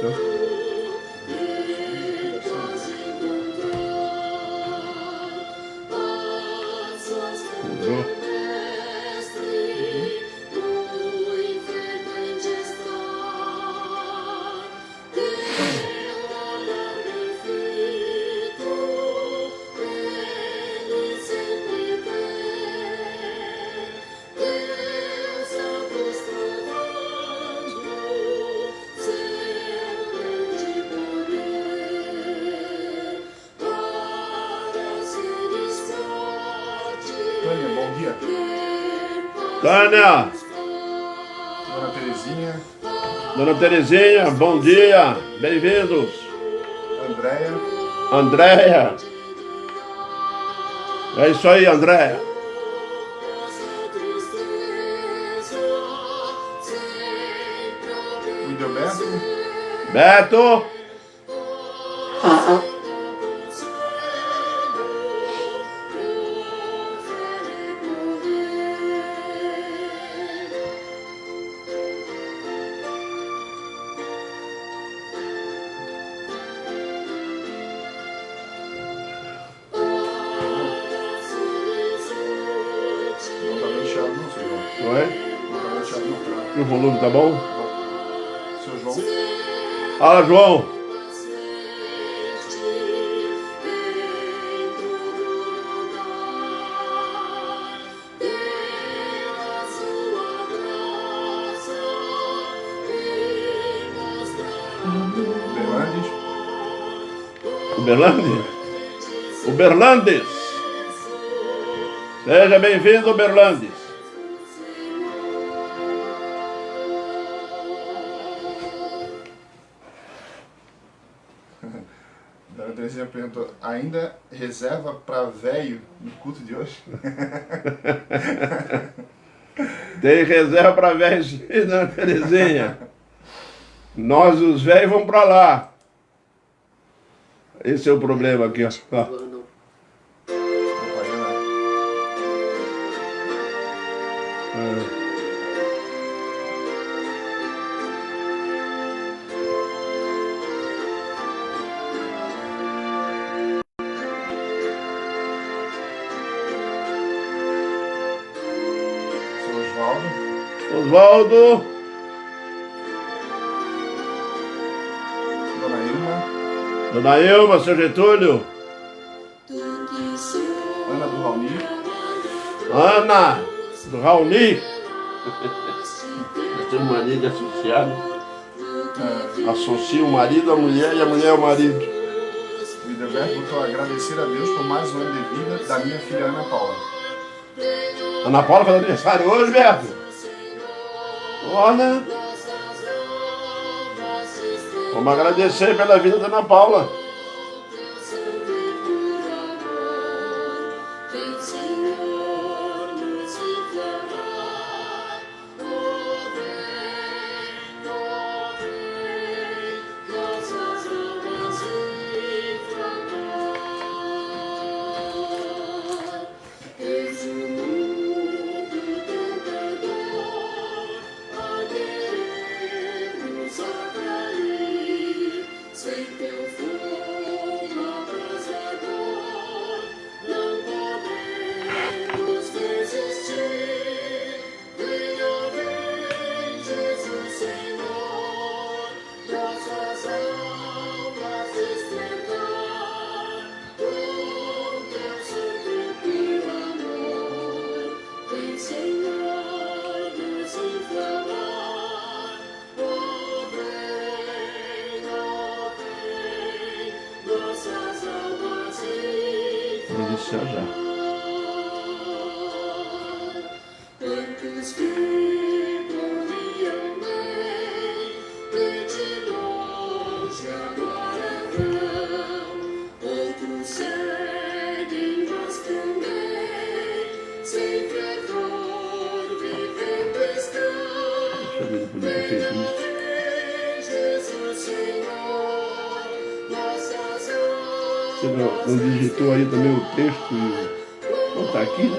Então. Entrou. Tânia, bom dia. Tânia, Dona Terezinha, Dona Terezinha, bom dia, bem-vindos. Andréia, Andréia, é isso aí, Andréia. o Ildeberto, Beto, não tá bem chiado não, seu João. oi? Não tá bem chiado não, tá? O volume tá bom? Seu João, Fala, João. Berlandes, Uberlândia? Uberlandes. Seja bem-vindo, Uberlandes. Dona Terezinha perguntou, ainda reserva pra velho no culto de hoje? Tem reserva para velhos, Dona Terezinha. Nós, os velhos, vamos para lá. Esse é o problema aqui, ó. Propaganda. Seu Osvaldo, Oswaldo, Dona Ilma, Dona Ilma, seu Getúlio, Ana do Raoni, Ana, do Raoni. Nós temos mania de associar, né? Associa o marido à mulher e a mulher ao marido. o Ildeberto botou agradecer a Deus por mais um ano de vida da minha filha Ana Paula. Ana Paula faz aniversário hoje, Beto. Olha. Vamos agradecer pela vida da Ana Paula. Iniciar já. Deixa eu ver, não podia ter feito isso. Você não digitou aí também o texto e não tá aqui, né?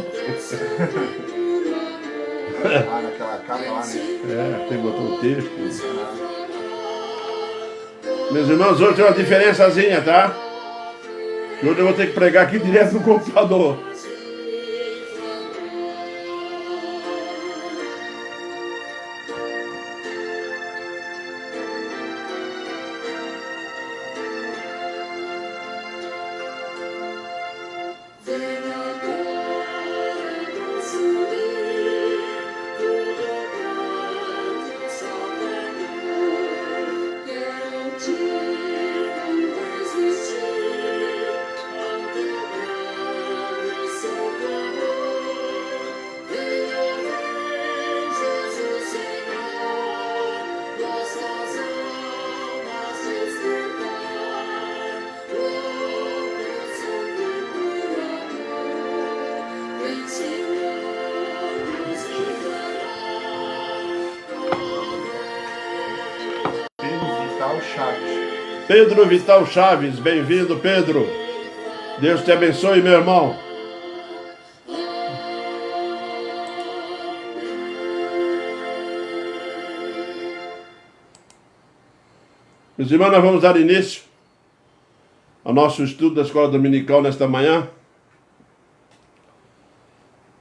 Ah, naquela capa lá, né? É, tem que botar o texto. Meus irmãos, hoje tem uma diferençazinha, tá? Hoje eu vou ter que pregar aqui direto no computador. Pedro Vital Chaves, bem-vindo, Pedro. Deus te abençoe, meu irmão. Meus irmãos, nós vamos dar início ao nosso estudo da Escola Dominical nesta manhã.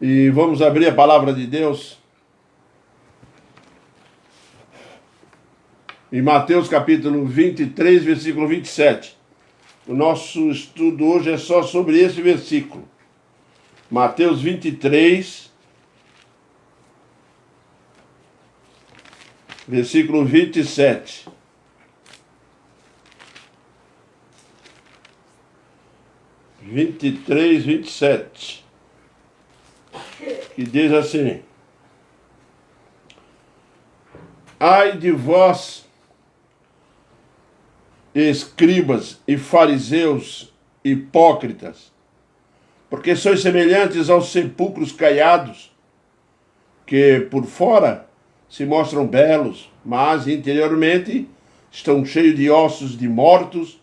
E vamos abrir a palavra de Deus em Mateus capítulo 23, versículo 27. O nosso estudo hoje é só sobre esse versículo. Mateus 23, versículo 27. Que diz assim: ai de vós, escribas e fariseus hipócritas, porque sois semelhantes aos sepulcros caiados, que por fora se mostram belos, mas interiormente estão cheios de ossos de mortos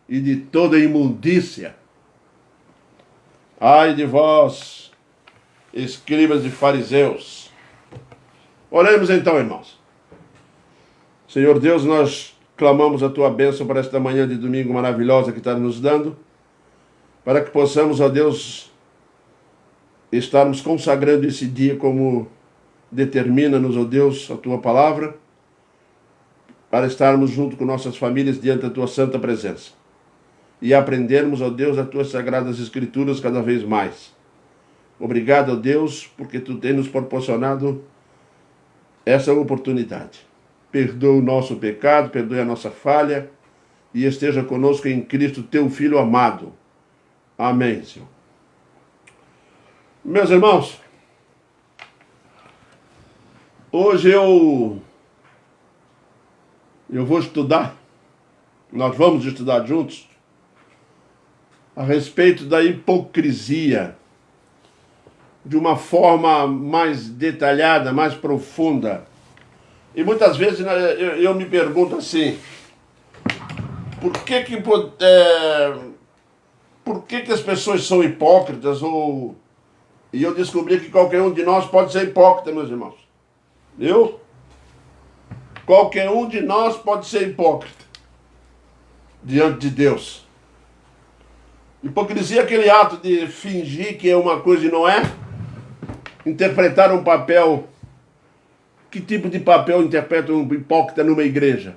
e de toda imundícia. Ai de vós, escribas e fariseus. Oremos então, irmãos. Senhor Deus, nós clamamos a tua bênção para esta manhã de domingo maravilhosa que está nos dando, para que possamos, ó Deus, estarmos consagrando esse dia como determina-nos, ó Deus, a tua palavra, para estarmos junto com nossas famílias diante da tua santa presença e aprendermos, ó Deus, as tuas sagradas escrituras cada vez mais. Obrigado, ó Deus, porque tu tens nos proporcionado essa oportunidade. Perdoa o nosso pecado, perdoe a nossa falha e esteja conosco em Cristo, teu Filho amado. Amém, Senhor. Meus irmãos, hoje eu vou estudar, nós vamos estudar juntos, a respeito da hipocrisia, de uma forma mais detalhada, mais profunda. E muitas vezes eu me pergunto assim, por que as pessoas são hipócritas? E eu descobri que qualquer um de nós pode ser hipócrita, meus irmãos. Qualquer um de nós pode ser hipócrita diante de Deus. Hipocrisia é aquele ato de fingir que é uma coisa e não é. Interpretar um papel. Que tipo de papel interpreta um hipócrita numa igreja?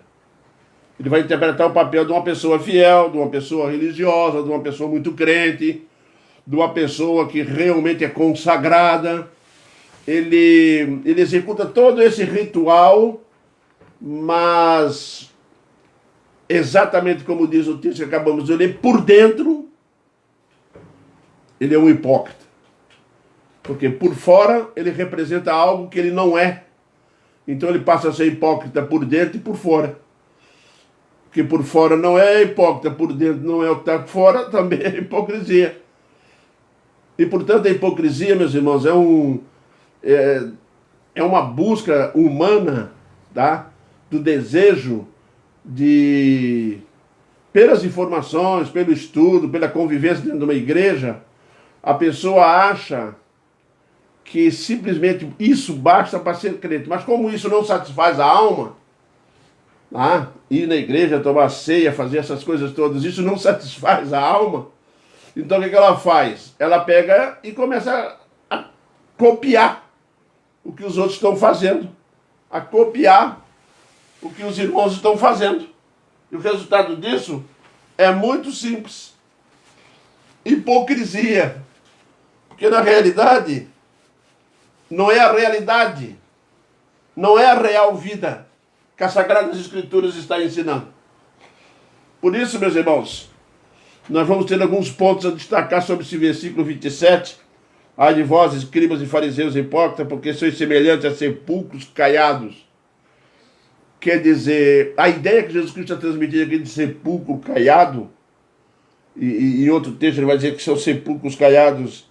Ele vai interpretar o papel de uma pessoa fiel, de uma pessoa religiosa, de uma pessoa muito crente, de uma pessoa que realmente é consagrada. Ele executa todo esse ritual, mas exatamente como diz o texto que acabamos de ler, por dentro ele é um hipócrita. Porque por fora ele representa algo que ele não é. Então ele passa a ser hipócrita por dentro e por fora. Porque por fora não é hipócrita, por dentro não é o que está fora, também é hipocrisia. E portanto a hipocrisia, meus irmãos, é uma busca humana, tá? Do desejo de, pelas informações, pelo estudo, pela convivência dentro de uma igreja, a pessoa acha que simplesmente isso basta para ser crente. Mas como isso não satisfaz a alma, Ir na igreja, tomar ceia, fazer essas coisas todas, isso não satisfaz a alma. Então o que ela faz? Ela pega e começa a copiar o que os outros estão fazendo, a copiar o que os irmãos estão fazendo. E o resultado disso é muito simples. Hipocrisia. Porque na realidade, não é a realidade, não é a real vida que as Sagradas Escrituras está ensinando. Por isso, meus irmãos, nós vamos ter alguns pontos a destacar sobre esse versículo 27. Ai de vós, escribas e fariseus hipócritas, porque sois semelhantes a sepulcros caiados. Quer dizer, a ideia que Jesus Cristo está transmitindo aqui de sepulcro caiado, e em outro texto ele vai dizer que são sepulcros caiados,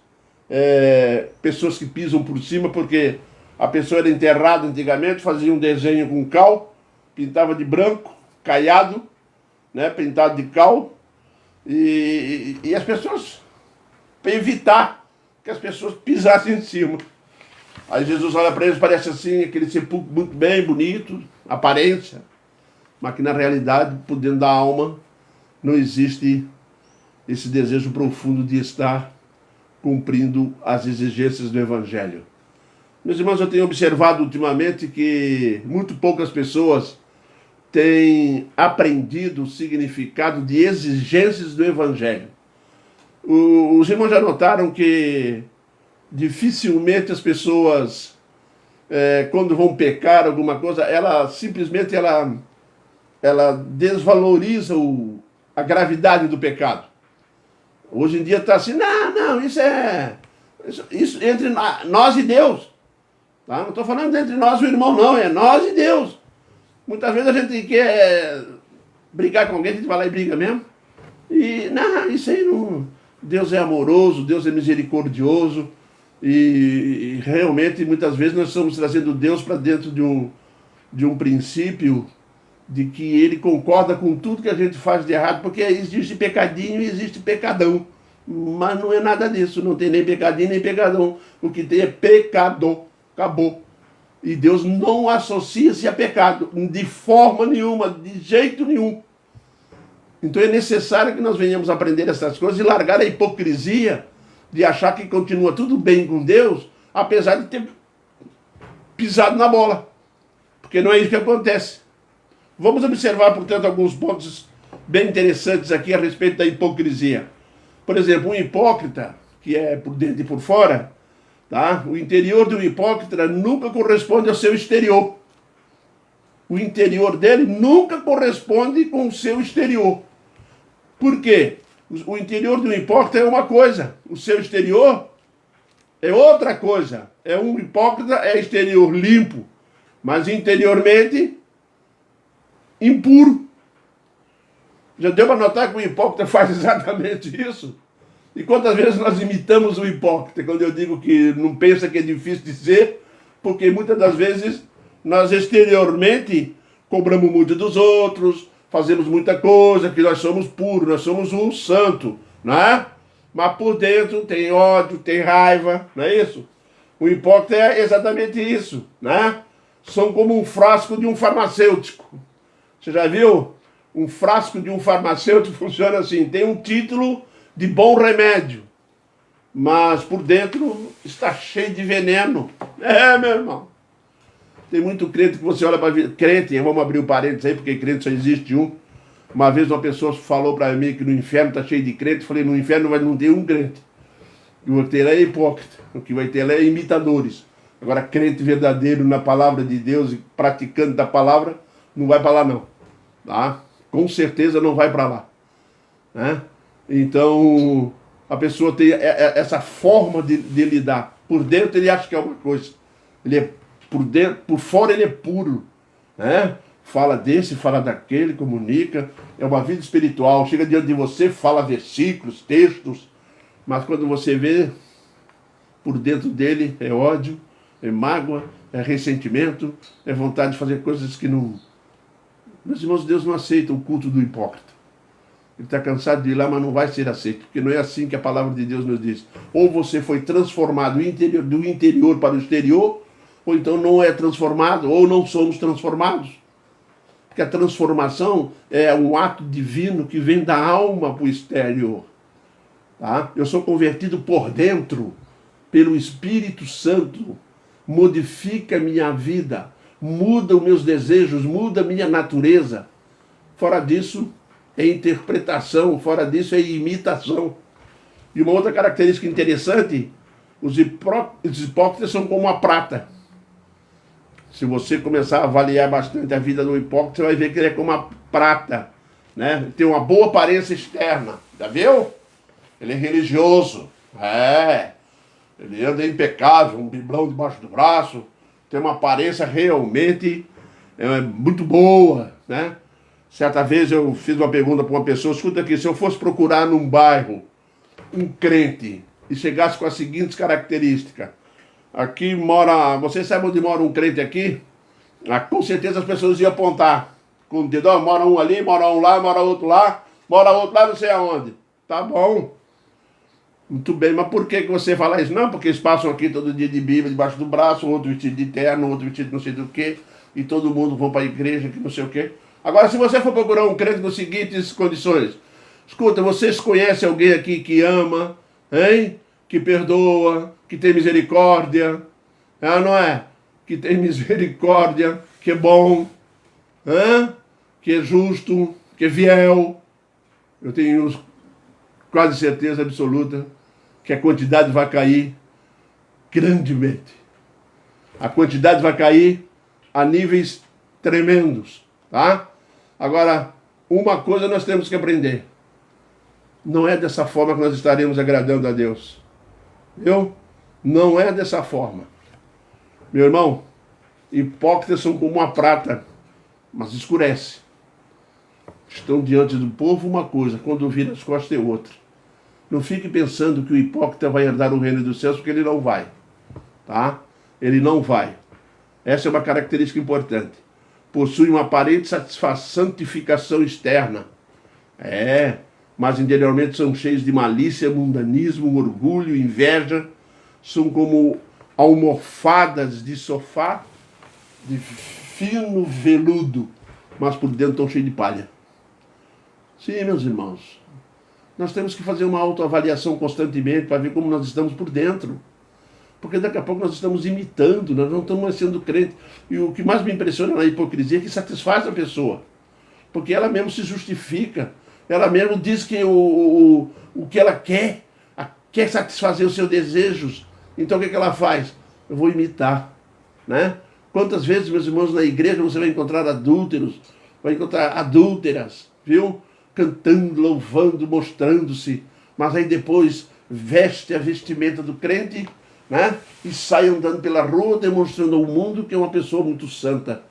pessoas que pisam por cima, porque a pessoa era enterrada antigamente, fazia um desenho com cal, pintava de branco, caiado, né, pintado de cal, e as pessoas, para evitar que as pessoas pisassem em cima. Aí Jesus olha para eles, parece assim, aquele sepulcro muito bem bonito, aparência, mas que na realidade, por dentro da alma, não existe esse desejo profundo de estar cumprindo as exigências do Evangelho. Meus irmãos, eu tenho observado ultimamente que muito poucas pessoas têm aprendido o significado de exigências do Evangelho. Os irmãos já notaram que dificilmente as pessoas, quando vão pecar alguma coisa, ela simplesmente desvaloriza a gravidade do pecado. Hoje em dia está assim, não, isso entre nós e Deus. Tá? Não estou falando entre nós e o irmão, não, é nós e Deus. Muitas vezes a gente quer brigar com alguém, a gente vai lá e briga mesmo. E, não, isso aí não... Deus é amoroso, Deus é misericordioso. E realmente, muitas vezes, nós estamos trazendo Deus para dentro de um princípio de que ele concorda com tudo que a gente faz de errado, porque existe pecadinho e existe pecadão. Mas não é nada disso, não tem nem pecadinho nem pecadão. O que tem é pecador. Acabou. E Deus não associa-se a pecado, de forma nenhuma, de jeito nenhum. Então é necessário que nós venhamos aprender essas coisas e largar a hipocrisia de achar que continua tudo bem com Deus, apesar de ter pisado na bola. Porque não é isso que acontece. Vamos observar, portanto, alguns pontos bem interessantes aqui a respeito da hipocrisia. Por exemplo, um hipócrita, que é por dentro e por fora, tá? O interior de um hipócrita nunca corresponde ao seu exterior. O interior dele nunca corresponde com o seu exterior. Por quê? O interior de um hipócrita é uma coisa, o seu exterior é outra coisa. Um hipócrita é exterior limpo, mas interiormente impuro. Já deu para notar que o hipócrita faz exatamente isso? E quantas vezes nós imitamos o hipócrita, quando eu digo que não pensa que é difícil de ser, porque muitas das vezes nós exteriormente cobramos muito dos outros, fazemos muita coisa, que nós somos puros, nós somos um santo, não é? Mas por dentro tem ódio, tem raiva, não é isso? O hipócrita é exatamente isso, né? São como um frasco de um farmacêutico. Você já viu? Um frasco de um farmacêutico funciona assim, tem um título de bom remédio, mas por dentro está cheio de veneno. Meu irmão. Tem muito crente que você olha para a vida. Crente, vamos abrir um parênteses aí, porque crente só existe um. Uma vez uma pessoa falou para mim que no inferno está cheio de crente. Eu falei, no inferno não ter um crente. O que vai ter lá é hipócrita. O que vai ter lá é imitadores. Agora, crente verdadeiro na palavra de Deus e praticante da palavra, não vai para lá não. Tá? Com certeza não vai para lá. Né? Então, a pessoa tem essa forma de lidar. Por dentro ele acha que é uma coisa. Ele é por dentro, por fora ele é puro, né? Fala desse, fala daquele, comunica, é uma vida espiritual, chega diante de você, fala versículos, textos, mas quando você vê, por dentro dele é ódio, é mágoa, é ressentimento, é vontade de fazer coisas que não... Meus irmãos, Deus não aceita o culto do hipócrita. Ele está cansado de ir lá, mas não vai ser aceito, porque não é assim que a palavra de Deus nos diz. Ou você foi transformado do interior para o exterior, ou então não é transformado, ou não somos transformados. Porque a transformação é um ato divino que vem da alma para o exterior. Tá? Eu sou convertido por dentro, pelo Espírito Santo. Modifica a minha vida, muda os meus desejos, muda a minha natureza. Fora disso, é interpretação, fora disso é imitação. E uma outra característica interessante, os hipócritas são como a prata. Se você começar a avaliar bastante a vida do hipócrita, você vai ver que ele é como a prata, né? Ele tem uma boa aparência externa, já viu? Ele é religioso, ele anda impecável, um biblão debaixo do braço, tem uma aparência realmente muito boa, né? Certa vez eu fiz uma pergunta para uma pessoa, escuta aqui, se eu fosse procurar num bairro um crente e chegasse com as seguintes características, aqui mora, você sabe onde mora um crente aqui? Com certeza as pessoas iam apontar com o dedo, mora um ali, mora um lá, mora outro lá, não sei aonde. Tá bom. Muito bem, mas por que você fala isso? Não, porque eles passam aqui todo dia de Bíblia debaixo do braço, outro vestido de terno, outro vestido não sei do que, e todo mundo vão para a igreja, que não sei o que. Agora, se você for procurar um crente nas seguintes condições, escuta, vocês conhecem alguém aqui que ama, hein? Que perdoa, que tem misericórdia, não é? Que tem misericórdia, que é bom, que é justo, que é fiel. Eu tenho quase certeza absoluta que a quantidade vai cair grandemente. A quantidade vai cair a níveis tremendos, tá? Agora, uma coisa nós temos que aprender. Não é dessa forma que nós estaremos agradando a Deus. Viu? Não é dessa forma. Meu irmão, hipócritas são como uma prata, mas escurece. Estão diante do povo uma coisa, quando vira as costas é outra. Não fique pensando que o hipócrita vai herdar o reino dos céus, porque ele não vai. Tá? Ele não vai. Essa é uma característica importante. Possui uma aparente santificação externa. Mas interiormente são cheios de malícia, mundanismo, orgulho, inveja. São como almofadas de sofá de fino veludo, mas por dentro estão cheios de palha. Sim, meus irmãos. Nós temos que fazer uma autoavaliação constantemente para ver como nós estamos por dentro. Porque daqui a pouco nós estamos imitando, nós não estamos mais sendo crentes. E o que mais me impressiona na hipocrisia é que satisfaz a pessoa. Porque ela mesmo se justifica, ela mesmo diz que o que ela quer satisfazer os seus desejos. Então o que ela faz? Eu vou imitar, né? Quantas vezes, meus irmãos, na igreja você vai encontrar adúlteros, vai encontrar adúlteras, viu? Cantando, louvando, mostrando-se, mas aí depois veste a vestimenta do crente, né? E sai andando pela rua demonstrando ao mundo que é uma pessoa muito santa.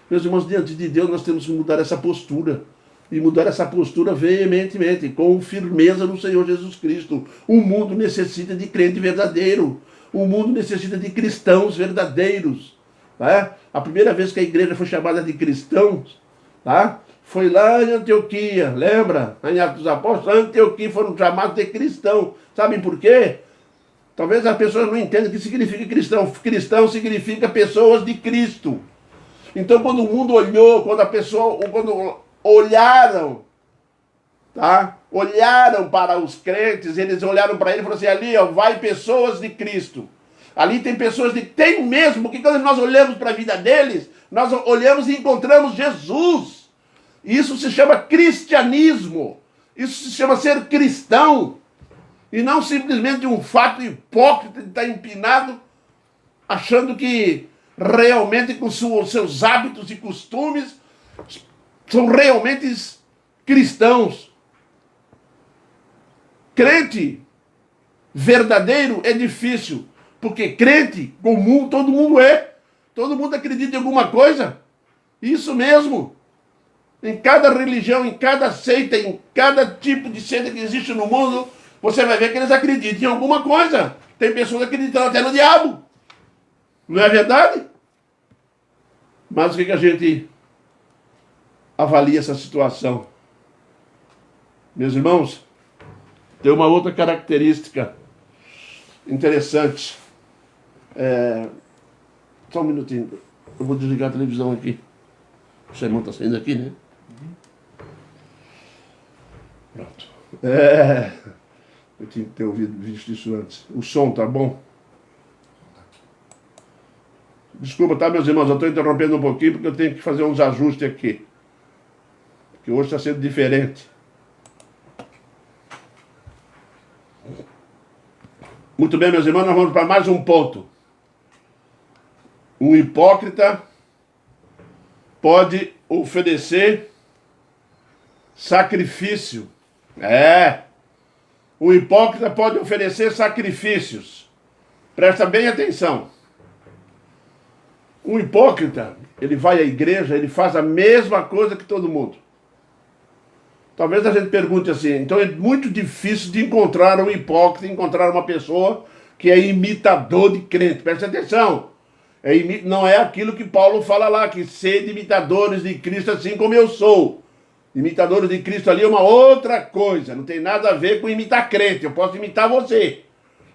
Meus irmãos, diante de Deus nós temos que mudar essa postura. E mudar essa postura veementemente, com firmeza no Senhor Jesus Cristo. O mundo necessita de crente verdadeiro. O mundo necessita de cristãos verdadeiros. Tá? A primeira vez que a igreja foi chamada de cristãos, tá? Foi lá em Antioquia, lembra? Em Atos dos Apóstolos, Antioquia foram chamados de cristão. Sabem por quê? Talvez as pessoas não entendam o que significa cristão. Cristão significa pessoas de Cristo. Então quando o mundo olhou, quando olharam, tá? Olharam para os crentes, eles olharam para ele e falaram assim, ali ó, vai pessoas de Cristo. Ali tem pessoas tem mesmo, porque quando nós olhamos para a vida deles, nós olhamos e encontramos Jesus. Isso se chama cristianismo. Isso se chama ser cristão. E não simplesmente um fato hipócrita de estar empinado, achando que realmente com seus hábitos e costumes são realmente cristãos. Crente verdadeiro é difícil, porque crente comum todo mundo é. Todo mundo acredita em alguma coisa. Isso mesmo. Em cada religião, em cada seita, em cada tipo de seita que existe no mundo, você vai ver que eles acreditam em alguma coisa. Tem pessoas acreditando até no diabo. Não é verdade? Mas o que a gente avalia essa situação? Meus irmãos, tem uma outra característica interessante. Só um minutinho. Eu vou desligar a televisão aqui. O sermão está saindo aqui, né? Pronto. Eu tinha que ter visto isso antes. O som tá bom? Desculpa, tá, meus irmãos? Eu estou interrompendo um pouquinho porque eu tenho que fazer uns ajustes aqui. Porque hoje está sendo diferente. Muito bem, meus irmãos, nós vamos para mais um ponto. Um hipócrita pode oferecer sacrifício. O hipócrita pode oferecer sacrifícios. Presta bem atenção. Um hipócrita, ele vai à igreja, ele faz a mesma coisa que todo mundo. Talvez a gente pergunte assim, então é muito difícil de encontrar um hipócrita, encontrar uma pessoa que é imitador de crente. Presta atenção. Não é aquilo que Paulo fala lá, que sede imitadores de Cristo assim como eu sou. Imitadores de Cristo ali é uma outra coisa, não tem nada a ver com imitar crente. Eu posso imitar você,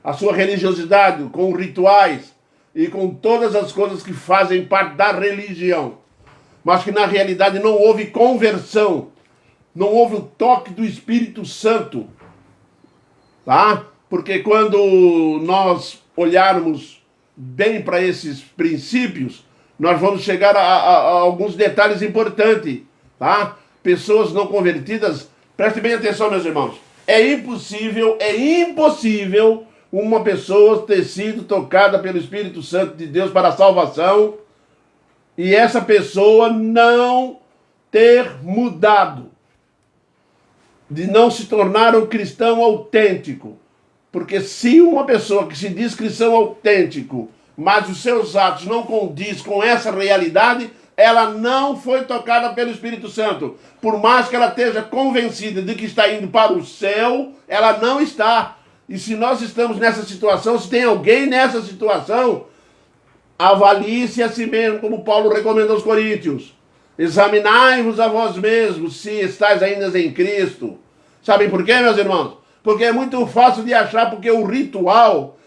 a sua religiosidade, com rituais e com todas as coisas que fazem parte da religião. Mas que na realidade não houve conversão. Não houve o toque do Espírito Santo, tá? Porque quando nós olharmos bem para esses princípios, nós vamos chegar a alguns detalhes importantes, tá? Pessoas não convertidas, prestem bem atenção, meus irmãos, é impossível uma pessoa ter sido tocada pelo Espírito Santo de Deus para a salvação e essa pessoa não ter mudado, de não se tornar um cristão autêntico. Porque se uma pessoa que se diz cristão autêntico, mas os seus atos não condiz com essa realidade, ela não foi tocada pelo Espírito Santo. Por mais que ela esteja convencida de que está indo para o céu, ela não está. E se nós estamos nessa situação, se tem alguém nessa situação, avalie-se a si mesmo, como Paulo recomenda aos Coríntios. Examinai-vos a vós mesmos, se estáis ainda em Cristo. Sabem por quê, meus irmãos? Porque é muito fácil de achar, porque o ritual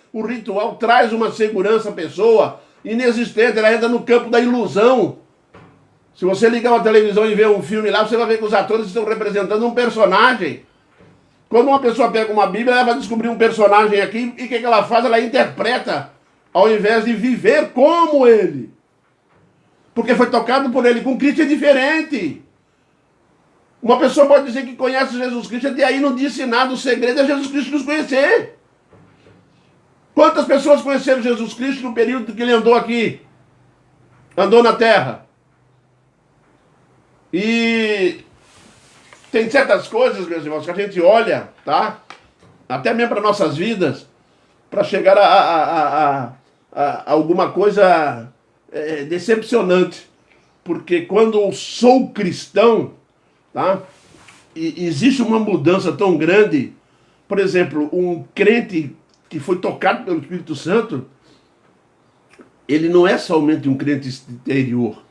traz uma segurança à pessoa inexistente, ela entra no campo da ilusão. Se você ligar uma televisão e ver um filme lá, você vai ver que os atores estão representando um personagem. Quando uma pessoa pega uma Bíblia, ela vai descobrir um personagem aqui, e o que ela faz? Ela interpreta, ao invés de viver como ele. Porque foi tocado por ele. Com Cristo é diferente. Uma pessoa pode dizer que conhece Jesus Cristo, até aí não disse nada, o segredo é Jesus Cristo nos conhecer. Quantas pessoas conheceram Jesus Cristo no período que ele andou aqui? Andou na terra. E tem certas coisas, meus irmãos, que a gente olha, tá? Até mesmo para nossas vidas, para chegar a alguma coisa decepcionante. Porque quando eu sou cristão, tá? E existe uma mudança tão grande. Por exemplo, um crente que foi tocado pelo Espírito Santo, ele não é somente um crente exterior.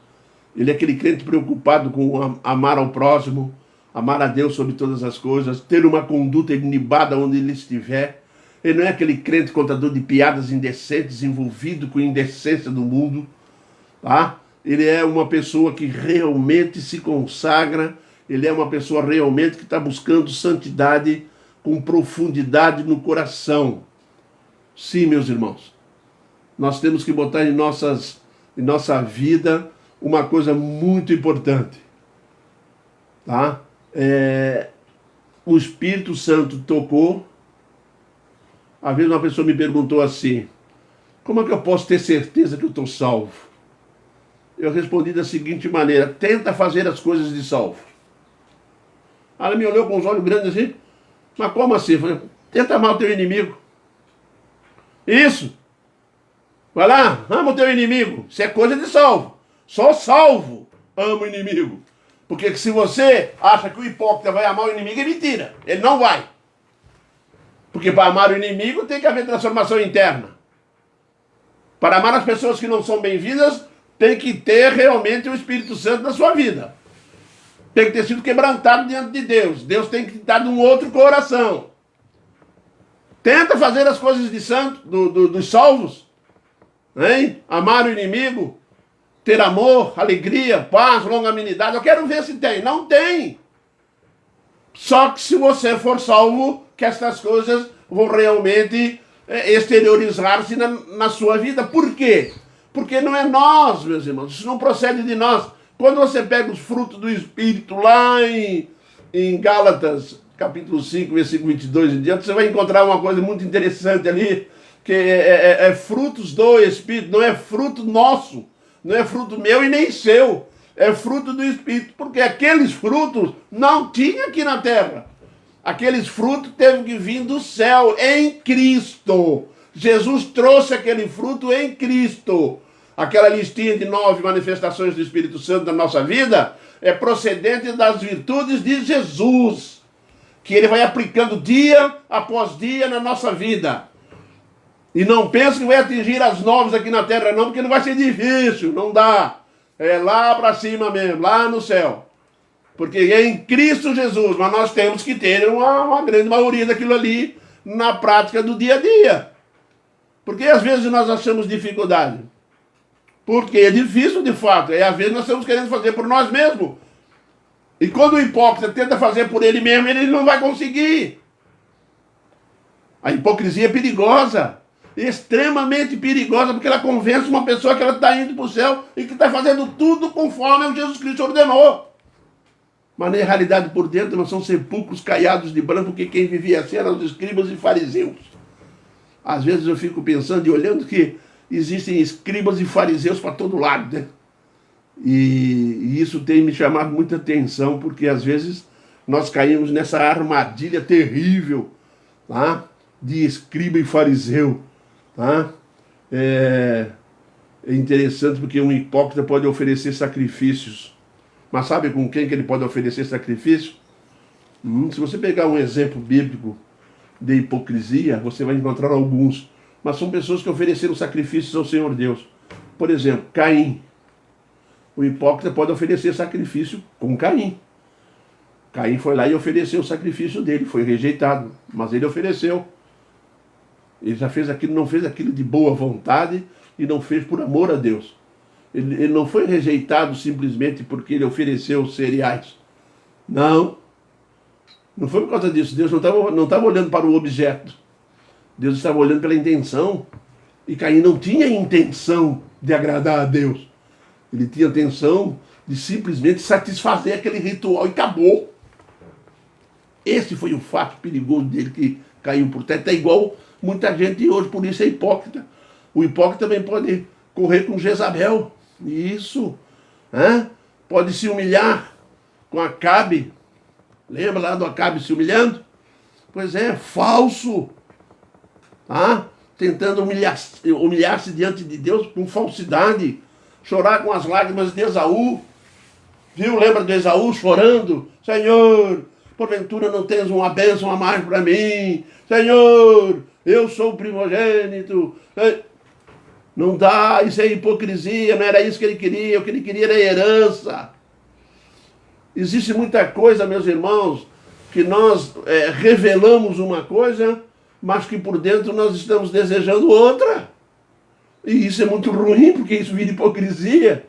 Ele é aquele crente preocupado com amar ao próximo, amar a Deus sobre todas as coisas, ter uma conduta ilibada onde ele estiver. Ele não é aquele crente contador de piadas indecentes, envolvido com a indecência do mundo, tá? Ele é uma pessoa que realmente se consagra, ele é uma pessoa realmente que está buscando santidade com profundidade no coração. Sim, meus irmãos, nós temos que botar em nossa vida uma coisa muito importante, tá? O Espírito Santo tocou. Às vezes uma pessoa me perguntou assim: como é que eu posso ter certeza que eu estou salvo? Eu respondi da seguinte maneira: tenta fazer as coisas de salvo. Ela me olhou com os olhos grandes assim: mas como assim? Eu falei: tenta amar o teu inimigo. Isso. Vai lá, ama o teu inimigo. Isso é coisa de salvo. Só salvo ama o inimigo. Porque se você acha que o hipócrita vai amar o inimigo, é mentira. Ele não vai. Porque para amar o inimigo tem que haver transformação interna. Para amar as pessoas que não são bem-vindas, tem que ter realmente o Espírito Santo na sua vida. Tem que ter sido quebrantado diante de Deus. Deus tem que dar um outro coração. Tenta fazer as coisas de santo, dos salvos. Hein? Amar o inimigo. ter amor, alegria, paz, longanimidade. Eu quero ver se tem. Não tem. Só que se você for salvo, que essas coisas vão realmente exteriorizar-se na sua vida. Por quê? Porque não é nós, meus irmãos. Isso não procede de nós. Quando você pega os frutos do Espírito lá em Gálatas, capítulo 5, versículo 22 em diante, você vai encontrar uma coisa muito interessante ali, que é frutos do Espírito, não é fruto nosso, não é fruto meu e nem seu, é fruto do Espírito, porque aqueles frutos não tinha aqui na terra. Aqueles frutos teve que vir do céu, em Cristo. Jesus trouxe aquele fruto em Cristo. Aquela listinha de 9 manifestações do Espírito Santo na nossa vida é procedente das virtudes de Jesus, que ele vai aplicando dia após dia na nossa vida. E não pense que vai atingir as 9 aqui na terra não, porque não vai ser difícil, não dá. É lá para cima mesmo, lá no céu. Porque é em Cristo Jesus, mas nós temos que ter uma grande maioria daquilo ali na prática do dia a dia. Porque às vezes nós achamos dificuldade. Porque é difícil de fato, às vezes nós estamos querendo fazer por nós mesmos. E quando o hipócrita tenta fazer por ele mesmo, ele não vai conseguir. A hipocrisia é perigosa, extremamente perigosa, porque ela convence uma pessoa que ela está indo para o céu e que está fazendo tudo conforme o Jesus Cristo ordenou. Mas na realidade por dentro nós são sepulcros caiados de branco, porque quem vivia assim eram os escribas e fariseus. Às vezes eu fico pensando e olhando que existem escribas e fariseus para todo lado, né? E isso tem me chamado muita atenção, porque às vezes nós caímos nessa armadilha terrível, tá? De escriba e fariseu. Tá? É interessante porque um hipócrita pode oferecer sacrifícios. Mas sabe com quem que ele pode oferecer sacrifício? Se você pegar um exemplo bíblico de hipocrisia, você vai encontrar alguns. Mas são pessoas que ofereceram sacrifícios ao Senhor Deus. Por exemplo, Caim. O hipócrita pode oferecer sacrifício com Caim. Caim foi lá e ofereceu o sacrifício dele. Foi rejeitado, mas ele ofereceu. Ele já fez aquilo, não fez aquilo de boa vontade e não fez por amor a Deus. Ele não foi rejeitado simplesmente porque ele ofereceu cereais. Não. Não foi por causa disso. Deus não estava olhando para o objeto. Deus estava olhando pela intenção. E Caim não tinha intenção de agradar a Deus. Ele tinha intenção de simplesmente satisfazer aquele ritual e acabou. Esse foi o fato perigoso dele que caiu por terra. É igual muita gente hoje, por isso é hipócrita. O hipócrita também pode correr com Jezabel. Isso. Pode se humilhar com Acabe. Lembra lá do Acabe se humilhando? Pois é, falso. Tentando humilhar-se diante de Deus com falsidade. Chorar com as lágrimas de Esaú. Viu? Lembra de Esaú chorando? Senhor, porventura não tens uma bênção a mais para mim? Senhor, eu sou o primogênito. Não dá, isso é hipocrisia, não era isso que ele queria. O que ele queria era herança. Existe muita coisa, meus irmãos, que nós revelamos uma coisa, mas que por dentro nós estamos desejando outra. E isso é muito ruim, porque isso vira hipocrisia.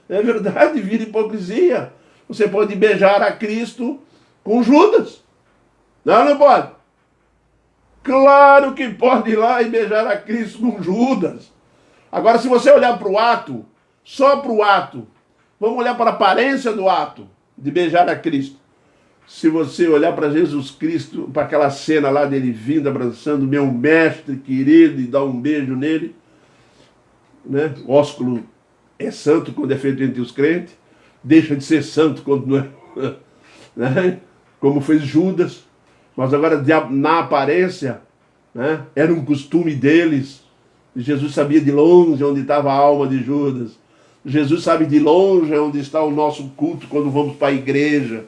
É verdade, vira hipocrisia. Você pode beijar a Cristo com Judas. Não pode? Claro que pode ir lá e beijar a Cristo com Judas. Agora, se você olhar para o ato, só para o ato, vamos olhar para a aparência do ato de beijar a Cristo. Se você olhar para Jesus Cristo, para aquela cena lá dele vindo, abraçando meu mestre querido e dar um beijo nele, né? O ósculo é santo quando é feito entre os crentes, deixa de ser santo quando não é, né? Como fez Judas. Mas agora na aparência, né? Era um costume deles. Jesus sabia de longe onde estava a alma de Judas. Jesus sabe de longe onde está o nosso culto quando vamos para a igreja.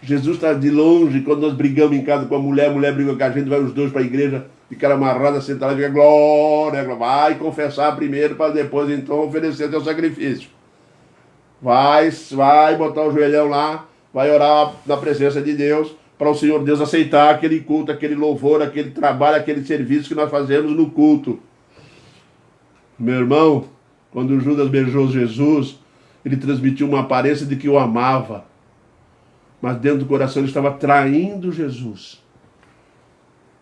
Jesus está de longe quando nós brigamos em casa com a mulher briga com a gente, vai os dois para a igreja, ficar amarrada, sentada e fica glória, vai confessar primeiro para depois então oferecer teu sacrifício. Vai botar o joelhão lá, vai orar na presença de Deus, para o Senhor Deus aceitar aquele culto, aquele louvor, aquele trabalho, aquele serviço que nós fazemos no culto. Meu irmão, Quando Judas beijou Jesus, ele transmitiu uma aparência de que o amava. Mas dentro do coração ele estava traindo Jesus.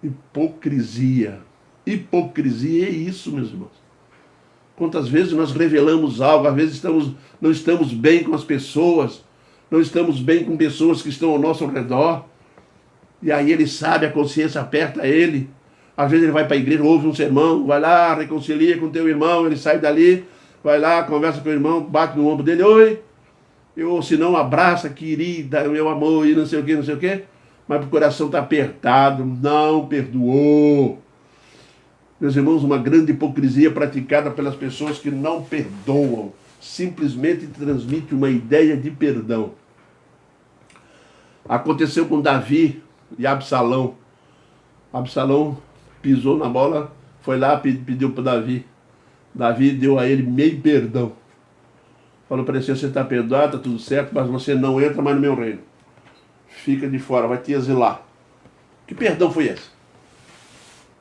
Hipocrisia. Hipocrisia é isso, meus irmãos. Quantas vezes nós revelamos algo, às vezes não estamos bem com as pessoas, não estamos bem com pessoas que estão ao nosso redor, e aí ele sabe, a consciência aperta ele. Às vezes ele vai para a igreja, ouve um sermão, vai lá, reconcilia com teu irmão, ele sai dali, vai lá, conversa com o irmão, bate no ombro dele, oi, ou se não, abraça, querida, meu amor, e não sei o quê, mas o coração está apertado, não perdoou. Meus irmãos, uma grande hipocrisia praticada pelas pessoas que não perdoam, simplesmente transmite uma ideia de perdão. Aconteceu com Davi e Absalão. Absalão pisou na bola, foi lá, pediu para Davi. Davi deu a ele meio perdão. Falou para ele, você está perdoado, está tudo certo, mas você não entra mais no meu reino. Fica de fora, vai te exilar. Que perdão foi esse?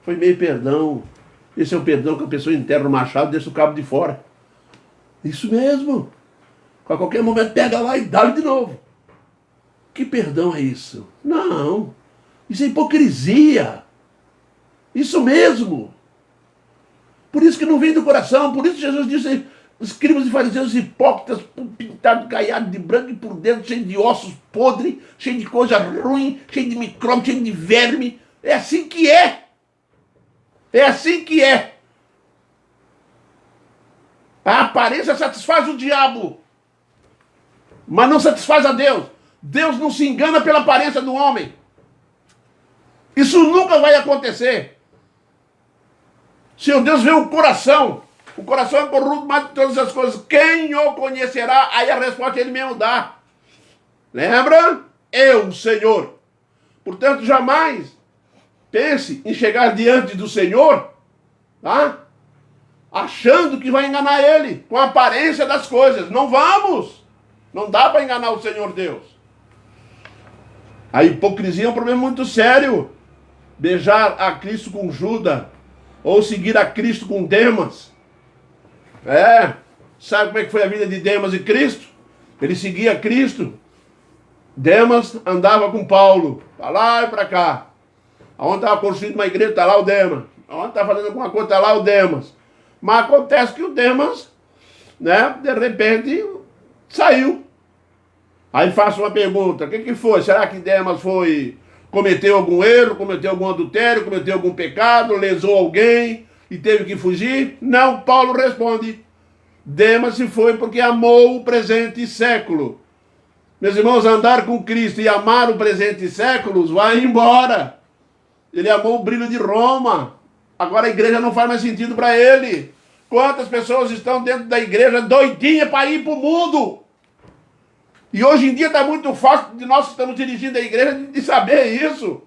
Foi meio perdão. Esse é o perdão que a pessoa enterra o machado e deixa o cabo de fora. Isso mesmo. A qualquer momento pega lá e dá-lhe de novo. Que perdão é isso? Não. Isso é hipocrisia. Isso mesmo. Por isso que não vem do coração. Por isso Jesus disse, os escribas e fariseus hipócritas, pintados, caiados de branco e por dentro, cheio de ossos podres, cheio de coisa ruim, cheio de micróbio, cheio de verme. É assim que é. É assim que é. A aparência satisfaz o diabo, mas não satisfaz a Deus. Deus não se engana pela aparência do homem. Isso nunca vai acontecer. Senhor Deus vê o coração. O coração é corrupto mais de todas as coisas. Quem o conhecerá? Aí a resposta ele mesmo dá. Lembra? Eu, o Senhor. Portanto, jamais pense em chegar diante do Senhor, tá? Achando que vai enganar Ele, com a aparência das coisas. Não vamos! Não dá para enganar o Senhor Deus. A hipocrisia é um problema muito sério. Beijar a Cristo com Judas, ou seguir a Cristo com Demas. Sabe como é que foi a vida de Demas e Cristo? Ele seguia Cristo. Demas andava com Paulo, para lá e para cá. Aonde estava construindo uma igreja, está lá o Demas. Aonde está fazendo alguma coisa, está lá o Demas. Mas acontece que o Demas, de repente, saiu. Aí faço uma pergunta, o que foi? Será que Demas cometeu algum erro, cometeu algum adultério, cometeu algum pecado, lesou alguém e teve que fugir? Não, Paulo responde, Demas se foi porque amou o presente século. Meus irmãos, andar com Cristo e amar o presente séculos, vai embora. Ele amou o brilho de Roma. Agora a igreja não faz mais sentido para ele. Quantas pessoas estão dentro da igreja doidinhas para ir para o mundo? E hoje em dia está muito fácil de nós que estamos dirigindo a igreja de saber isso.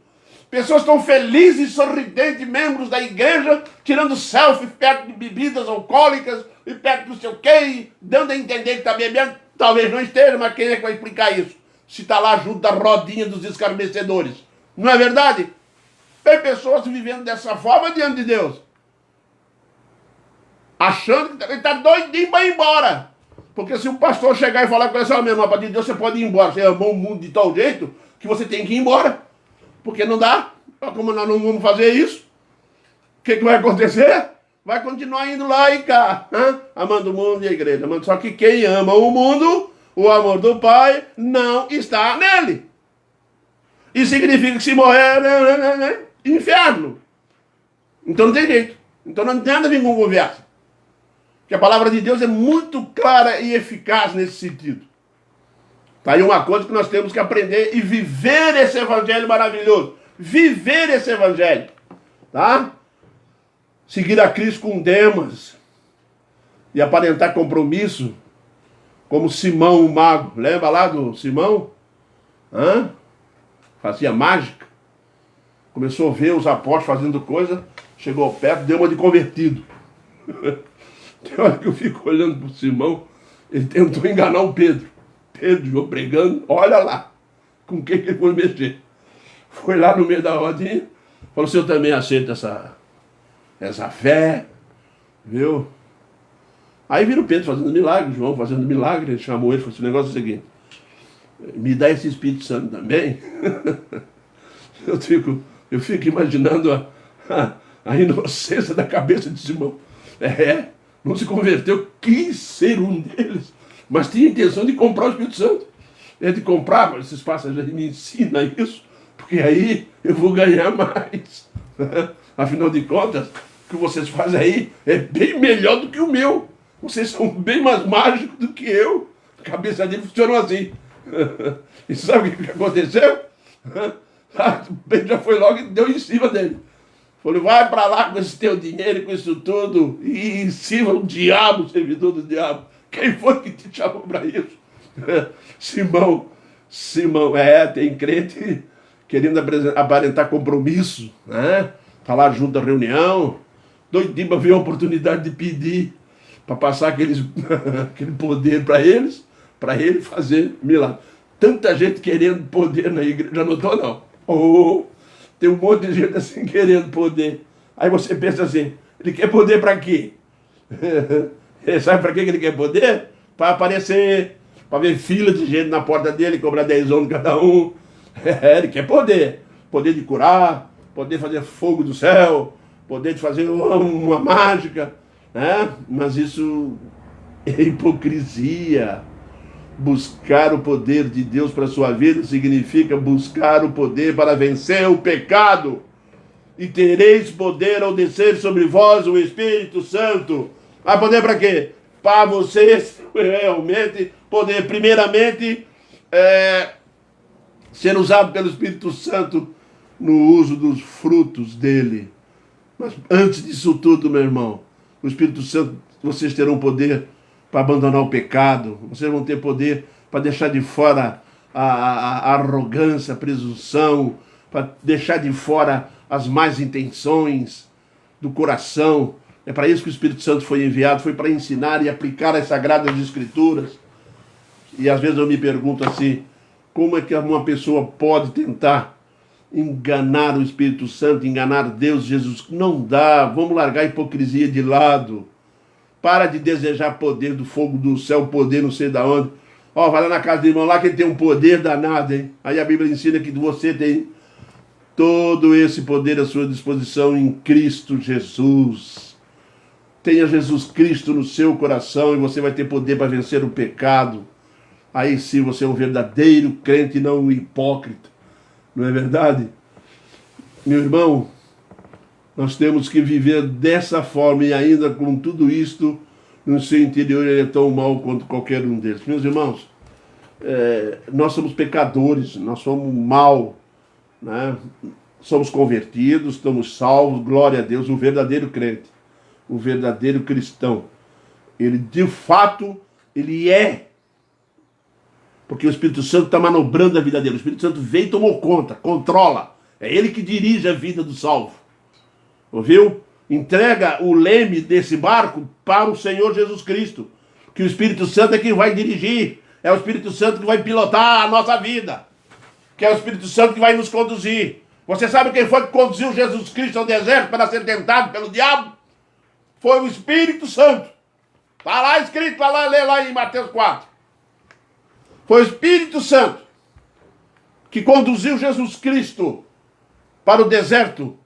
Pessoas estão felizes, sorridentes, membros da igreja, tirando selfie perto de bebidas alcoólicas e perto do seu quê, dando a entender que está bebendo. Talvez não esteja, mas quem é que vai explicar isso? Se está lá junto da rodinha dos escarnecedores. Não é verdade? Tem pessoas vivendo dessa forma diante de Deus, achando que ele está doidinho para ir embora. Porque se o pastor chegar e falar com ele assim, meu irmão, a partir de Deus você pode ir embora. Você amou o mundo de tal jeito que você tem que ir embora. Porque não dá. Como nós não vamos fazer isso, o que vai acontecer? Vai continuar indo lá e cá, amando o mundo e a igreja. Só que quem ama o mundo, o amor do Pai não está nele. Isso significa que se morrer, inferno. Então não tem jeito. Então não tem nada a ver com conversa. Porque a palavra de Deus é muito clara e eficaz nesse sentido. Tá aí uma coisa que nós temos que aprender e viver esse evangelho maravilhoso. Viver esse evangelho. Tá? Seguir a Cristo com Demas. E aparentar compromisso. Como Simão o mago. Lembra lá do Simão? Fazia mágica. Começou a ver os apóstolos fazendo coisa. Chegou perto, deu uma de convertido. Tem hora que eu fico olhando para o Simão. Ele tentou enganar o Pedro. Pedro pregando, olha lá. Com quem que ele foi mexer. Foi lá no meio da rodinha. Falou, se eu também aceito essa fé. Viu? Aí vira o Pedro fazendo milagre, João fazendo milagre, ele chamou ele e falou assim, o negócio é o seguinte, me dá esse Espírito Santo também. Eu fico imaginando a inocência da cabeça de Simão. Não se converteu, quis ser um deles, mas tinha intenção de comprar o Espírito Santo. De comprar, esses passageiros me ensinam isso, porque aí eu vou ganhar mais. Afinal de contas, o que vocês fazem aí é bem melhor do que o meu. Vocês são bem mais mágicos do que eu. A cabeça dele funcionou assim. E sabe o que aconteceu? Pedro já foi logo e deu em cima dele. Falou, vai para lá com esse teu dinheiro e com isso tudo e ensina o diabo, o servidor do diabo. Quem foi que te chamou para isso? Simão, tem crente querendo aparentar compromisso, né? Tá lá junto da reunião, doidinho para ver a oportunidade de pedir, para passar aquele poder para eles, para ele fazer milagre. Tanta gente querendo poder na igreja, já notou não? Tem um monte de gente assim querendo poder. Aí você pensa assim, ele quer poder para quê? Sabe para que ele quer poder? Para aparecer, para ver fila de gente na porta dele, cobrar 10 anos cada um. Ele quer poder. Poder de curar, poder fazer fogo do céu, poder de fazer uma mágica. Né? Mas isso é hipocrisia. Buscar o poder de Deus para a sua vida significa buscar o poder para vencer o pecado. E tereis poder ao descer sobre vós o Espírito Santo. Mas poder para quê? Para vocês realmente poder, primeiramente, ser usado pelo Espírito Santo no uso dos frutos dele. Mas antes disso tudo, meu irmão, o Espírito Santo, vocês terão poder para abandonar o pecado, vocês vão ter poder para deixar de fora a arrogância, a presunção, para deixar de fora as más intenções do coração. É para isso que o Espírito Santo foi enviado, foi para ensinar e aplicar as Sagradas Escrituras. E às vezes eu me pergunto assim, como é que uma pessoa pode tentar enganar o Espírito Santo, enganar Deus, Jesus? Não dá, vamos largar a hipocrisia de lado. Para de desejar poder do fogo do céu, poder não sei da onde. Vai lá na casa do irmão lá que ele tem um poder danado, hein? Aí a Bíblia ensina que você tem todo esse poder à sua disposição em Cristo Jesus. Tenha Jesus Cristo no seu coração e você vai ter poder para vencer o pecado. Aí sim você é um verdadeiro crente e não um hipócrita. Não é verdade? Meu irmão, nós temos que viver dessa forma e ainda com tudo isto, no seu interior ele é tão mau quanto qualquer um deles. Meus irmãos, nós somos pecadores, nós somos mal, né? Somos convertidos, estamos salvos, glória a Deus, o verdadeiro crente, o verdadeiro cristão. Ele, de fato, ele é. Porque o Espírito Santo está manobrando a vida dele. O Espírito Santo veio e tomou conta, controla. É ele que dirige a vida do salvo. Ouviu? Entrega o leme desse barco para o Senhor Jesus Cristo. Que o Espírito Santo é quem vai dirigir. É o Espírito Santo que vai pilotar a nossa vida. Que é o Espírito Santo que vai nos conduzir. Você sabe quem foi que conduziu Jesus Cristo ao deserto para ser tentado pelo diabo? Foi o Espírito Santo. Está lá escrito, vai lá ler lá em Mateus 4. Foi o Espírito Santo que conduziu Jesus Cristo para o deserto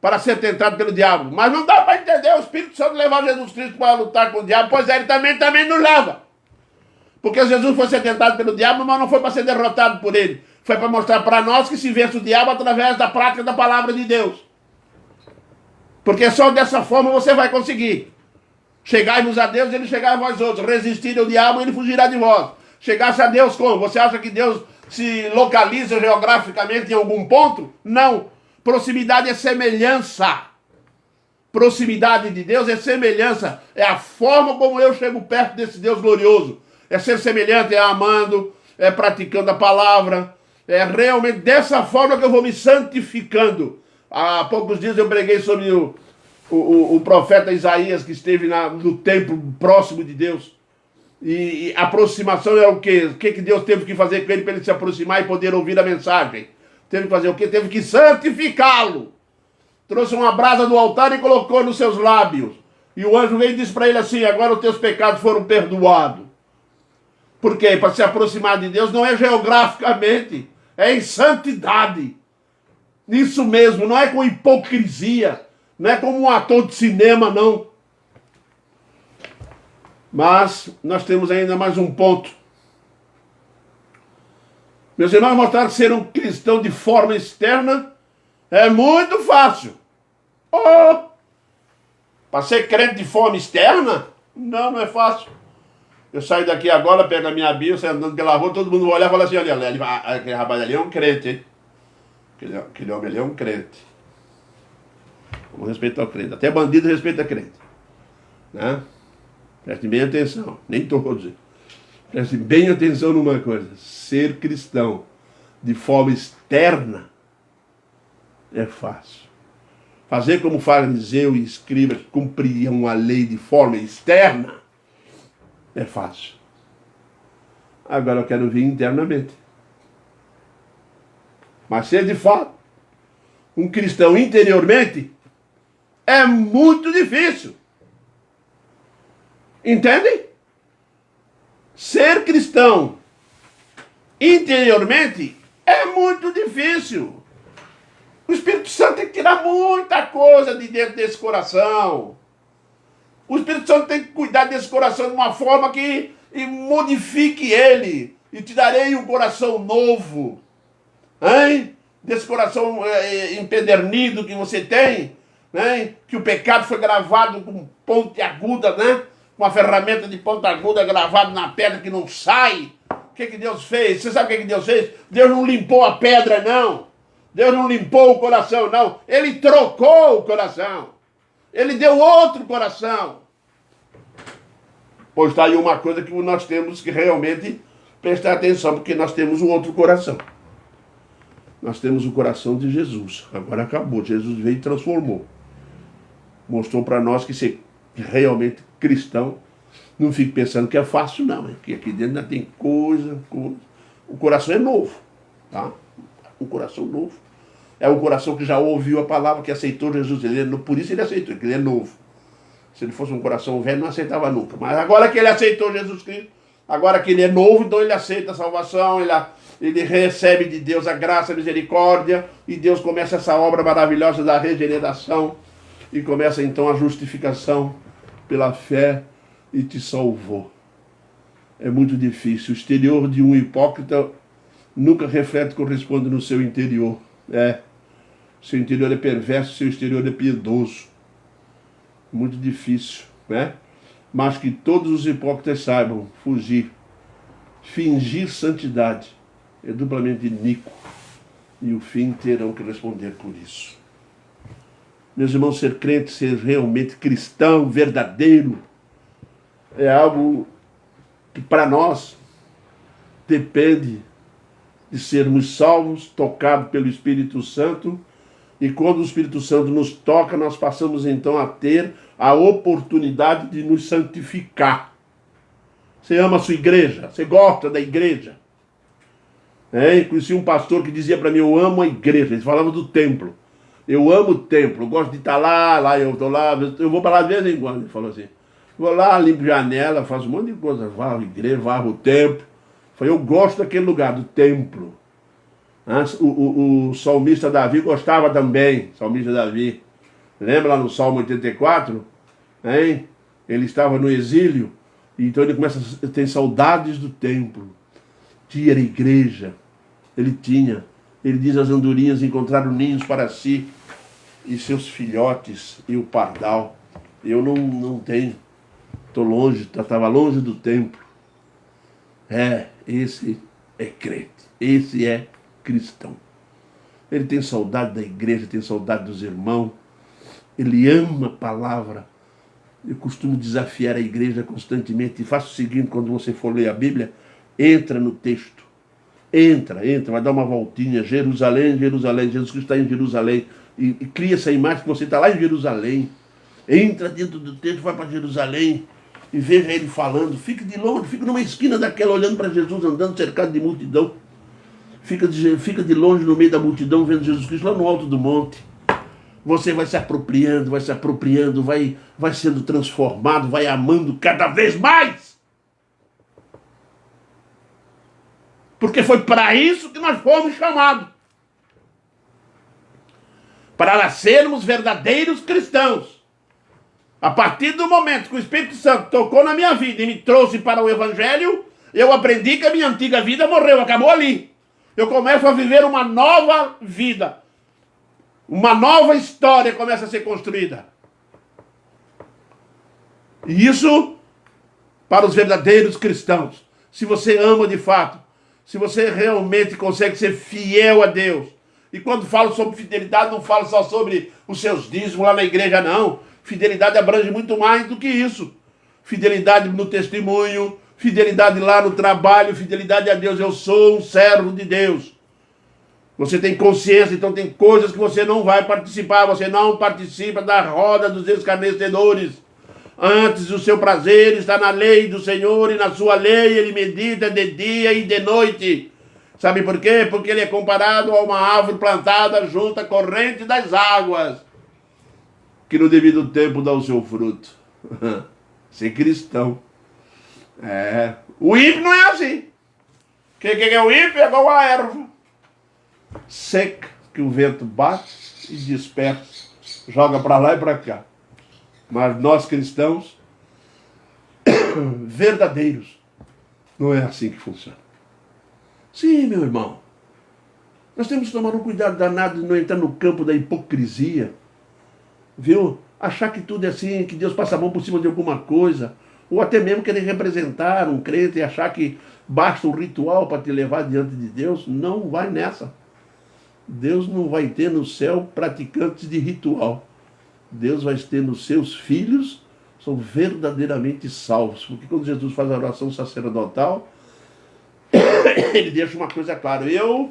para ser tentado pelo diabo. Mas não dá para entender o Espírito Santo levar Jesus Cristo para lutar com o diabo. Pois é, ele também nos leva. Porque Jesus foi ser tentado pelo diabo, mas não foi para ser derrotado por ele. Foi para mostrar para nós que se vence o diabo através da prática da palavra de Deus. Porque só dessa forma você vai conseguir. Chegai-vos a Deus, ele chegará a vós outros. Resistir ao diabo, ele fugirá de vós. Chegasse a Deus como? Você acha que Deus se localiza geograficamente em algum ponto? Não. Proximidade é semelhança. Proximidade de Deus é semelhança. É a forma como eu chego perto desse Deus glorioso. É ser semelhante, é amando, é praticando a palavra. É realmente dessa forma que eu vou me santificando. Há poucos dias eu preguei sobre o profeta Isaías, que esteve no templo próximo de Deus. E aproximação é o quê? O que Deus teve que fazer com ele para ele se aproximar e poder ouvir a mensagem? Teve que fazer o quê? Teve que santificá-lo. Trouxe uma brasa do altar e colocou nos seus lábios. E o anjo veio e disse para ele assim: agora os teus pecados foram perdoados. Por quê? Para se aproximar de Deus não é geograficamente, é em santidade. Isso mesmo, não é com hipocrisia, não é como um ator de cinema, não. Mas nós temos ainda mais um ponto. Meus irmãos, mostrar que ser um cristão de forma externa é muito fácil. Oh, para ser crente de forma externa? Não, não é fácil. Eu saio daqui agora, pego a minha Bíblia, saio andando pela rua, todo mundo vai olhar e fala assim: olha, aquele rapaz ali é um crente, hein? Aquele homem ali é um crente. Vamos respeitar o crente. Até bandido respeita crente. Né? Prestem bem atenção. Nem todos. Prestem bem atenção numa coisa. Ser cristão de forma externa é fácil. Fazer como fariseu e escriba que cumpriam a lei de forma externa é fácil. Agora eu quero ver internamente. Mas ser de fato um cristão interiormente é muito difícil. Entendem? Ser cristão interiormente é muito difícil. O Espírito Santo tem que tirar muita coisa de dentro desse coração. O Espírito Santo tem que cuidar desse coração de uma forma que modifique ele. E te darei um coração novo. Hein? Desse coração empedernido que você tem. Né? Que o pecado foi gravado com ponte aguda, né? Com uma ferramenta de ponta aguda gravada na pedra que não sai. O que Deus fez? Você sabe o que Deus fez? Deus não limpou a pedra, não. Deus não limpou o coração, não. Ele trocou o coração. Ele deu outro coração. Pois está aí uma coisa que nós temos que realmente prestar atenção, porque nós temos um outro coração. Nós temos o coração de Jesus. Agora acabou. Jesus veio e transformou. Mostrou para nós que ser realmente cristão, não fique pensando que é fácil, não. Que aqui dentro ainda tem coisa. O coração é novo. Tá? Um coração novo. É um coração que já ouviu a palavra, que aceitou Jesus. Por isso ele aceitou, porque ele é novo. Se ele fosse um coração velho, não aceitava nunca. Mas agora que ele aceitou Jesus Cristo, agora que ele é novo, então ele aceita a salvação, ele recebe de Deus a graça, a misericórdia, e Deus começa essa obra maravilhosa da regeneração, e começa então a justificação pela fé, e te salvou. É muito difícil. O exterior de um hipócrita nunca reflete e corresponde no seu interior. Seu interior é perverso, seu exterior é piedoso. Muito difícil, né? Mas que todos os hipócritas saibam fugir. Fingir santidade é duplamente iníquo. E o fim terão que responder por isso. Meus irmãos, ser crente, ser realmente cristão, verdadeiro, é algo que para nós depende de sermos salvos, tocados pelo Espírito Santo. E quando o Espírito Santo nos toca, nós passamos então a ter a oportunidade de nos santificar. Você ama a sua igreja? Você gosta da igreja? Conheci um pastor que dizia para mim: eu amo a igreja. Ele falava do templo. Eu amo o templo, eu gosto de estar lá eu estou lá, eu vou para lá de vez em quando. Ele falou assim: vou lá, limpo janela, faço um monte de coisa, varro a igreja, varro o templo. Eu falei: eu gosto daquele lugar, do templo. O salmista Davi gostava também, salmista Davi. Lembra lá no Salmo 84? Ele estava no exílio, então ele começa a ter saudades do templo. Tinha a igreja, ele tinha. Ele diz: as andorinhas encontraram ninhos para si, e seus filhotes, e o pardal. Eu não tenho, estou longe, estava longe do templo. Esse é crente, esse é cristão. Ele tem saudade da igreja, tem saudade dos irmãos, ele ama a palavra. Eu costumo desafiar a igreja constantemente, e faço o seguinte: quando você for ler a Bíblia, entra no texto, entra, vai dar uma voltinha, Jerusalém, Jerusalém, Jesus Cristo está em Jerusalém, e cria essa imagem que você está lá em Jerusalém, entra dentro do texto, vai para Jerusalém, e veja ele falando, fica de longe, fica numa esquina daquela, olhando para Jesus, andando cercado de multidão. Fica de longe no meio da multidão, vendo Jesus Cristo lá no alto do monte. você vai se apropriando, vai sendo transformado, vai amando cada vez mais. Porque foi para isso que nós fomos chamados. Para nascermos verdadeiros cristãos. A partir do momento que o Espírito Santo tocou na minha vida e me trouxe para o Evangelho, eu aprendi que a minha antiga vida morreu, acabou ali. Eu começo a viver uma nova vida. Uma nova história começa a ser construída. E isso para os verdadeiros cristãos. Se você ama de fato, se você realmente consegue ser fiel a Deus. E quando falo sobre fidelidade, não falo só sobre os seus dízimos lá na igreja, não. Fidelidade abrange muito mais do que isso. Fidelidade no testemunho, fidelidade lá no trabalho, fidelidade a Deus. Eu sou um servo de Deus. Você tem consciência, então tem coisas que você não vai participar. Você não participa da roda dos escarnecedores. Antes o seu prazer está na lei do Senhor, e na sua lei ele medita de dia e de noite. Sabe por quê? Porque ele é comparado a uma árvore plantada junto à corrente das águas, que no devido tempo dá o seu fruto. Ser cristão. O ímpio não é assim. Que é o ímpio? É igual a erva seca, que o vento bate e dispersa, joga para lá e para cá. Mas nós cristãos verdadeiros, não é assim que funciona. Sim, meu irmão, nós temos que tomar um cuidado danado de não entrar no campo da hipocrisia, viu? Achar que tudo é assim, que Deus passa a mão por cima de alguma coisa, ou até mesmo querer representar um crente e achar que basta um ritual para te levar diante de Deus. Não vai nessa. Deus não vai ter no céu praticantes de ritual. Deus vai ter nos seus filhos, são verdadeiramente salvos. Porque quando Jesus faz a oração sacerdotal, ele deixa uma coisa clara: eu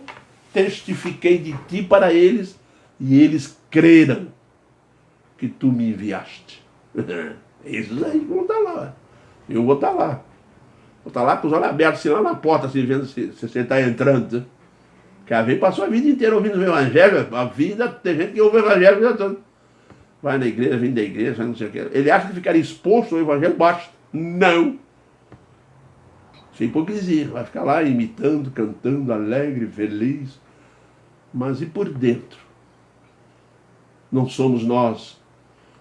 testifiquei de ti para eles, e eles creram que tu me enviaste. Esses aí vão estar lá. Eu vou estar lá. Vou estar lá com os olhos abertos, assim, lá na porta, assim, vendo se você está entrando. Que a vez passou a vida inteira ouvindo o Evangelho. A vida, tem gente que ouve o Evangelho a vida toda. Vai na igreja, vem da igreja, vai não sei o que. Ele acha que ficar exposto ao Evangelho basta. Não. Isso é hipocrisia. Vai ficar lá imitando, cantando, alegre, feliz. Mas e por dentro? Não somos nós,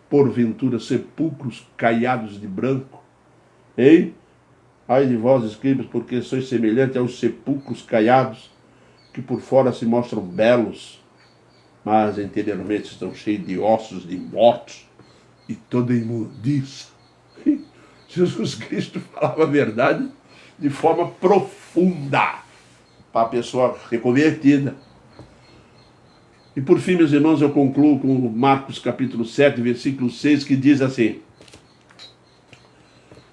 porventura, sepulcros caiados de branco? Hein? Ai de vós, escribas, porque sois semelhantes aos sepulcros caiados, que por fora se mostram belos, mas interiormente estão cheios de ossos de mortos e toda imundiça. Jesus Cristo falava a verdade de forma profunda para a pessoa ser convertida. E por fim, meus irmãos, eu concluo com Marcos capítulo 7, versículo 6, que diz assim: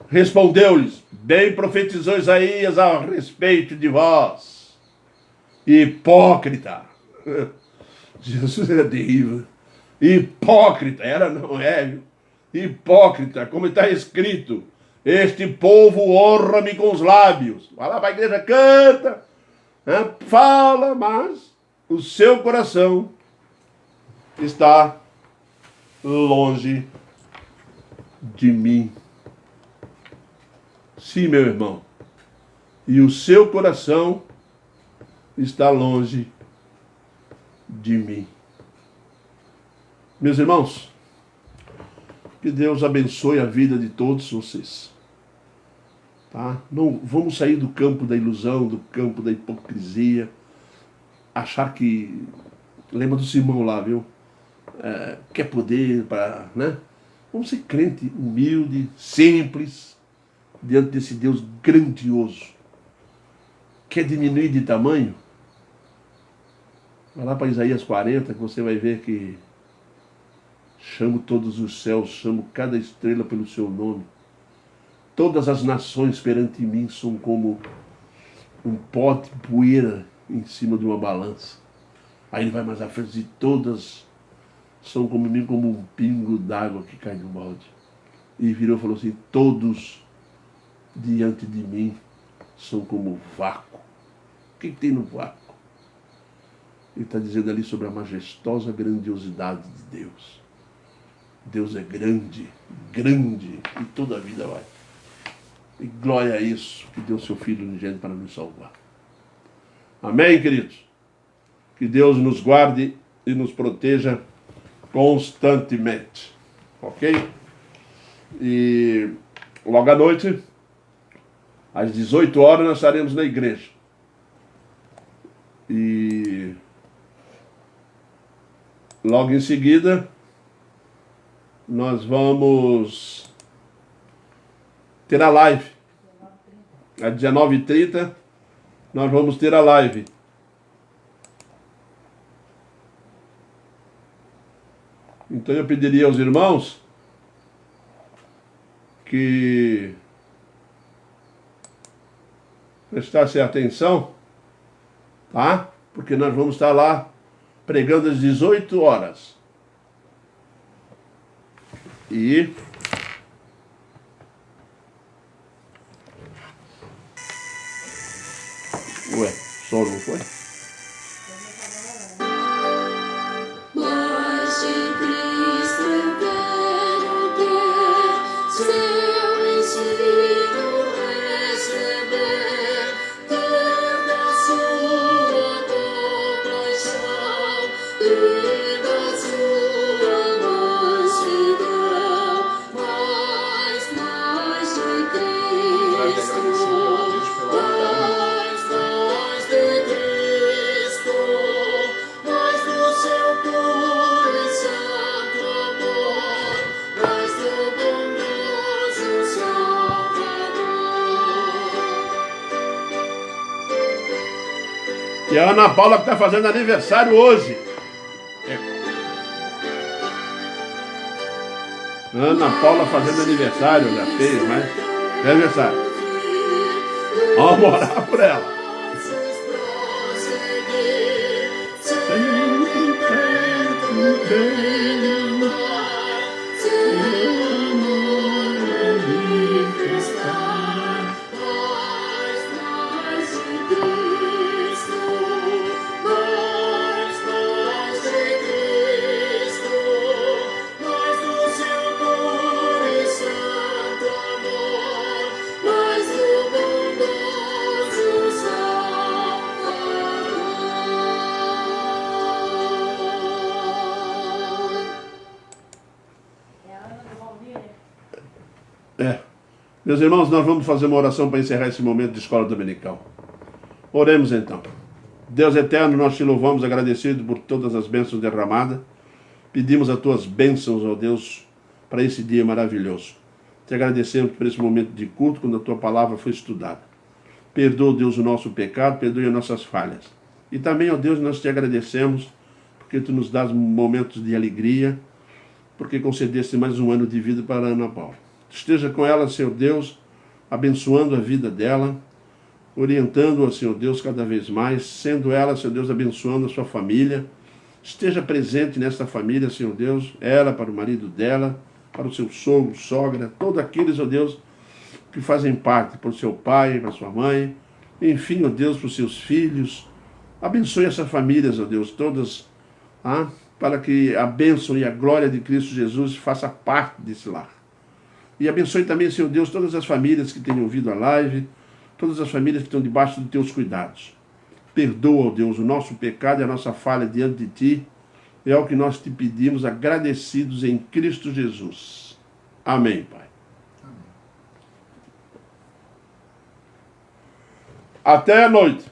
respondeu-lhes: bem profetizou Isaías a respeito de vós, hipócrita. Jesus era terrível. Hipócrita, era, não é? Hipócrita, como está escrito: este povo honra-me com os lábios. Vai lá para a igreja, canta, fala, mas o seu coração está longe de mim. Sim, meu irmão. E o seu coração está longe de mim. Meus irmãos, que Deus abençoe a vida de todos vocês. Tá? Não vamos sair do campo da ilusão, do campo da hipocrisia, achar que, lembra do Simão lá, viu? Quer poder para, né? Vamos ser crente humilde, simples, diante desse Deus grandioso. Quer diminuir de tamanho? Vai lá para Isaías 40, que você vai ver que chamo todos os céus, chamo cada estrela pelo seu nome. Todas as nações perante mim são como um pó de poeira em cima de uma balança. Aí ele vai mais à frente e todas são como mim, como um pingo d'água que cai no balde. E virou e falou assim: todos diante de mim são como vácuo. O que tem no vácuo? Ele está dizendo ali sobre a majestosa grandiosidade de Deus. Deus é grande, grande, e toda a vida vai. E glória a isso, que deu seu Filho unigênito para nos salvar. Amém, queridos? Que Deus nos guarde e nos proteja constantemente. Ok? E logo à noite, às 18 horas, nós estaremos na igreja. E logo em seguida, nós vamos ter a live. Às 19h30, nós vamos ter a live. Então eu pediria aos irmãos que prestassem atenção, tá? Porque nós vamos estar lá pregando às 18 horas. E ué, só não foi? E a Ana Paula que está fazendo aniversário hoje. Ana Paula fazendo aniversário, já fez, mas é aniversário. Vamos orar por ela. Meus irmãos, nós vamos fazer uma oração para encerrar esse momento de escola dominical. Oremos então. Deus eterno, nós te louvamos, agradecido por todas as bênçãos derramadas. Pedimos as tuas bênçãos, ó Deus, para esse dia maravilhoso. Te agradecemos por esse momento de culto, quando a tua palavra foi estudada. Perdoa, Deus, o nosso pecado, perdoe as nossas falhas. E também, ó Deus, nós te agradecemos, porque tu nos dás momentos de alegria, porque concedeste mais um ano de vida para a Ana Paula. Esteja com ela, Senhor Deus, abençoando a vida dela, orientando-a, Senhor Deus, cada vez mais, sendo ela, Senhor Deus, abençoando a sua família. Esteja presente nesta família, Senhor Deus, ela para o marido dela, para o seu sogro, sogra, todos aqueles, ó Deus, que fazem parte, para o seu pai, para a sua mãe, enfim, ó Deus, para os seus filhos. Abençoe essas famílias, ó Deus, todas, para que a bênção e a glória de Cristo Jesus faça parte desse lar. E abençoe também, Senhor Deus, todas as famílias que tenham ouvido a live, todas as famílias que estão debaixo dos teus cuidados. Perdoa, ó Deus, o nosso pecado e a nossa falha diante de ti. É o que nós te pedimos, agradecidos em Cristo Jesus. Amém, Pai. Amém. Até a noite.